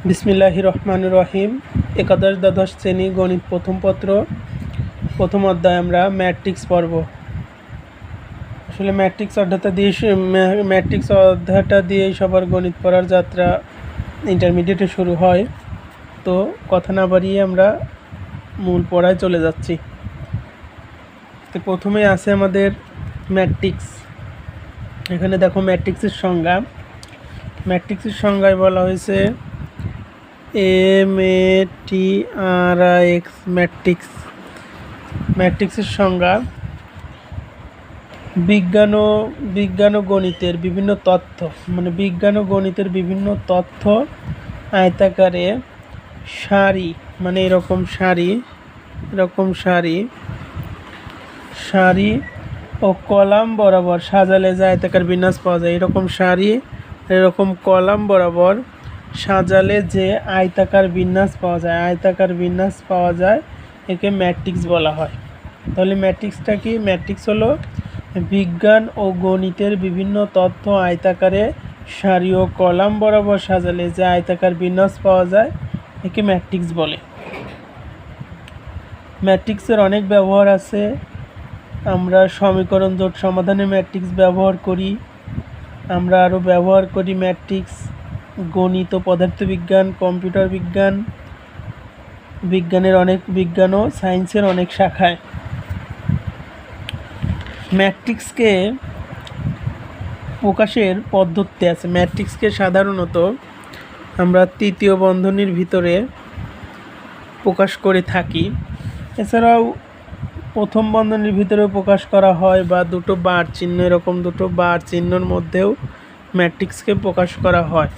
বিসমিল্লাহির রহমানির রহিম। একাদশ দ্বাদশ শ্রেণী গণিত প্রথম পত্র প্রথম অধ্যায় আমরা ম্যাট্রিক্স পড়ব। আসলে ম্যাট্রিক্স অধ্যায়টা দিয়েই সবার গণিত পড়ার যাত্রা ইন্টারমিডিয়েটে শুরু হয়। তো কথা না বাড়িয়ে আমরা মূল পড়ায় চলে যাচ্ছি। তো প্রথমেই আছে আমাদের ম্যাট্রিক্স। এখানে দেখো ম্যাট্রিক্সের সংজ্ঞায় বলা হয়েছে MATRIX ম্যাট্রিক্সের সংজ্ঞা বিজ্ঞান ও গণিতের বিভিন্ন তথ্য আয়তাকারে সারি, মানে এরকম সারি ও কলাম বরাবর সাজালে যে আয়তাকার বিন্যাস পাওয়া যায়, এরকম কলাম বরাবর সাজালে যে আয়তাকার বিন্যাস পাওয়া যায় একে ম্যাট্রিক্স বলা হয়। তাহলে ম্যাট্রিক্সটা কি? ম্যাট্রিক্স হলো বিজ্ঞান ও গণিতের বিভিন্ন তথ্য আয়তাকারে সারি ও কলাম বরাবর সাজালে যে আয়তাকার বিন্যাস পাওয়া যায় একে ম্যাট্রিক্স বলে। ম্যাট্রিক্সের অনেক ব্যবহার আছে। আমরা সমীকরণ জোট সমাধানে ম্যাট্রিক্স ব্যবহার করি। আমরা আরও ব্যবহার করি ম্যাট্রিক্স গণিত ও পদার্থবিজ্ঞান, কম্পিউটার বিজ্ঞান ও সায়েন্সের অনেক শাখায়। ম্যাট্রিক্সকে প্রকাশের পদ্ধতি আছে। ম্যাট্রিক্সকে সাধারণত আমরা তৃতীয় বন্ধনীর ভিতরে প্রকাশ করে থাকি। এছাড়াও প্রথম বন্ধনীর ভিতরেও প্রকাশ করা হয়, বা দুটো বার চিহ্নের মধ্যেও ম্যাট্রিক্সকে প্রকাশ করা হয়।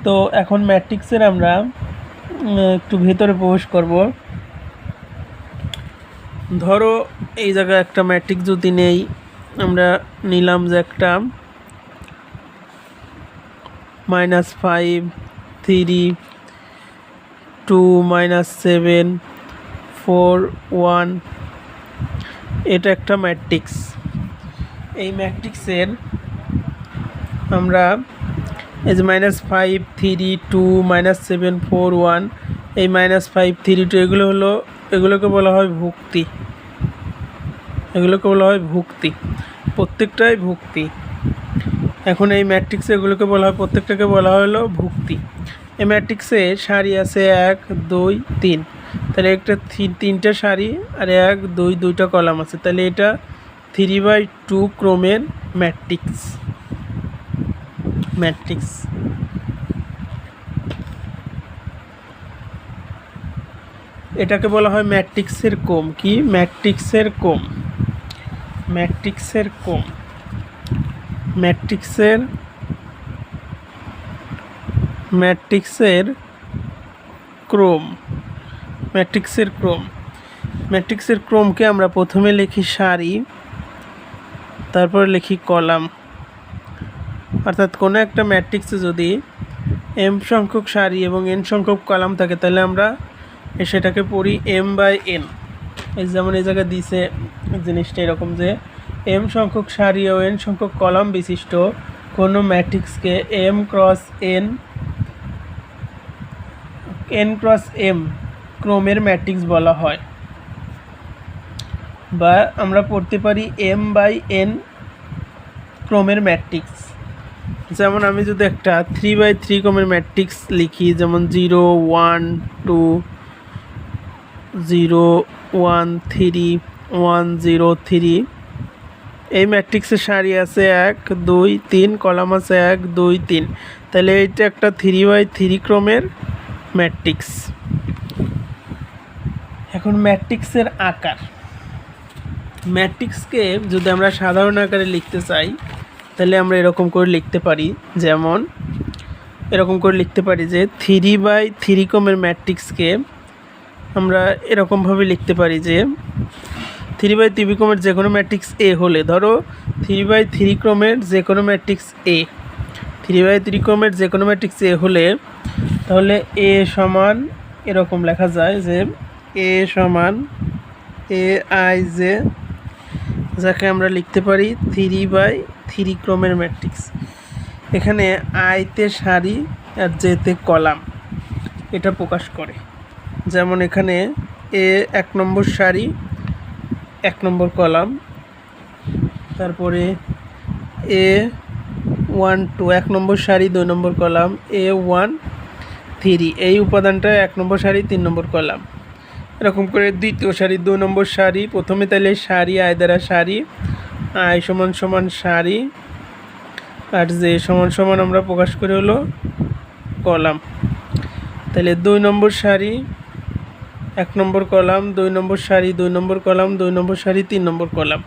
তো এখন ম্যাট্রিক্সের আমরা একটু ভেতরে প্রবেশ করব। ধরো এই জায়গায় একটা ম্যাট্রিক্স যদি নেই, আমরা নিলাম যে একটা -5 3 2 -7 4 1, এটা একটা ম্যাট্রিক্স। এই ম্যাট্রিক্সের আমরা এই যে -5 3 2 -7 4 1, এই -5 3 2 এগুলোকে বলা হয় ভুক্তি। প্রত্যেকটাই ভুক্তি। এখন এই ম্যাট্রিক্সে প্রত্যেকটাকে বলা হলো ভুক্তি। এই ম্যাট্রিক্সে সারি আছে 1 2 3, তাহলে একটা তিনটা সারি আর 1 2 দুইটা কলাম আছে, তাহলে এটা 3/2 ক্রমের ম্যাট্রিক্স। এটাকে বলা হয় ম্যাট্রিক্সের ক্রম। কি? ম্যাট্রিক্সের ক্রমকে আমরা প্রথমে লিখি সারি, তারপর লিখি কলাম। অর্থাৎ কোনো একটা ম্যাট্রিক্সে যদি m সংখ্যক সারি এবং n সংখ্যক কলাম থাকে, তাহলে আমরা সেটাকে পড়ি m/n। যেমন এই জায়গায় দিছে জিনিসটা এরকম যে m সংখ্যক সারি ও n সংখ্যক কলাম বিশিষ্ট কোনো ম্যাট্রিক্সকে m × n × m ক্রমের ম্যাট্রিক্স বলা হয়। বা আমরা পড়তে পারি m/n ক্রমের ম্যাট্রিক্স। যেমন আমি যদি একটা 3/3 ক্রমের ম্যাট্রিক্স লিখি, যেমন 0 1 2 0 1 3 1 0 3, এই ম্যাট্রিক্সের সারি আছে 1 2 3, কলাম আছে 1 2 3, তাহলে এইটা একটা 3/3 ক্রমের ম্যাট্রিক্স। এখন ম্যাট্রিক্সের আকার। ম্যাট্রিক্সকে যদি আমরা সাধারণ আকারে লিখতে চাই, তাহলে আমরা এরকম করে লিখতে পারি যে 3/3 ক্রমের ম্যাট্রিক্সকে আমরা এরকমভাবে লিখতে পারি যে 3/3 ক্রমের যে কোনো ম্যাট্রিক্স এ হলে, ধরো 3/3 ক্রমের যে কোনো ম্যাট্রিক্স এ হলে, তাহলে এ সমান এরকম লেখা যায় যে এ সমান AIJ, যাকে আমরা লিখতে পারি 3/3 ক্রমের ম্যাট্রিক্স। এখানে আইতে সারি আর জেতে কলাম এটা প্রকাশ করে। যেমন এখানে এ 1 নম্বর সারি 1 নম্বর কলাম, তারপরে এ 1 2 1 নম্বর সারি 2 নম্বর কলাম, এ 1 3 এই উপাদানটা 1 নম্বর সারি 3 নম্বর কলাম। এরকম করে দ্বিতীয় সারি 2 নম্বর সারি, প্রথমে তাহলে সারি আয় দ্বারা সারি, আয় সমান সমান সারি আর যে সমান সমান আমরা প্রকাশ করে হলো কলাম। তাহলে 2 নম্বর সারি 1 নম্বর কলাম, 2 নম্বর সারি 2 নম্বর কলাম, 2 নম্বর সারি 3 নম্বর কলাম।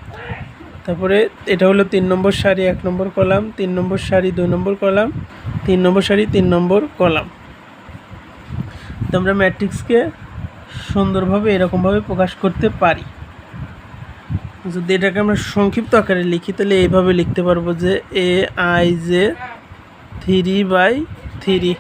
তারপরে এটা হলো 3 নম্বর সারি 1 নম্বর কলাম, 3 নম্বর সারি 2 নম্বর কলাম, 3 নম্বর সারি 3 নম্বর কলাম। তো আমরা ম্যাট্রিক্সকে সুন্দরভাবে এরকমভাবে প্রকাশ করতে পারি। যদি এটাকে আমরা সংক্ষিপ্ত আকারে লিখি তাহলে এইভাবে লিখতে পারবো যে এ আই জে 3/3।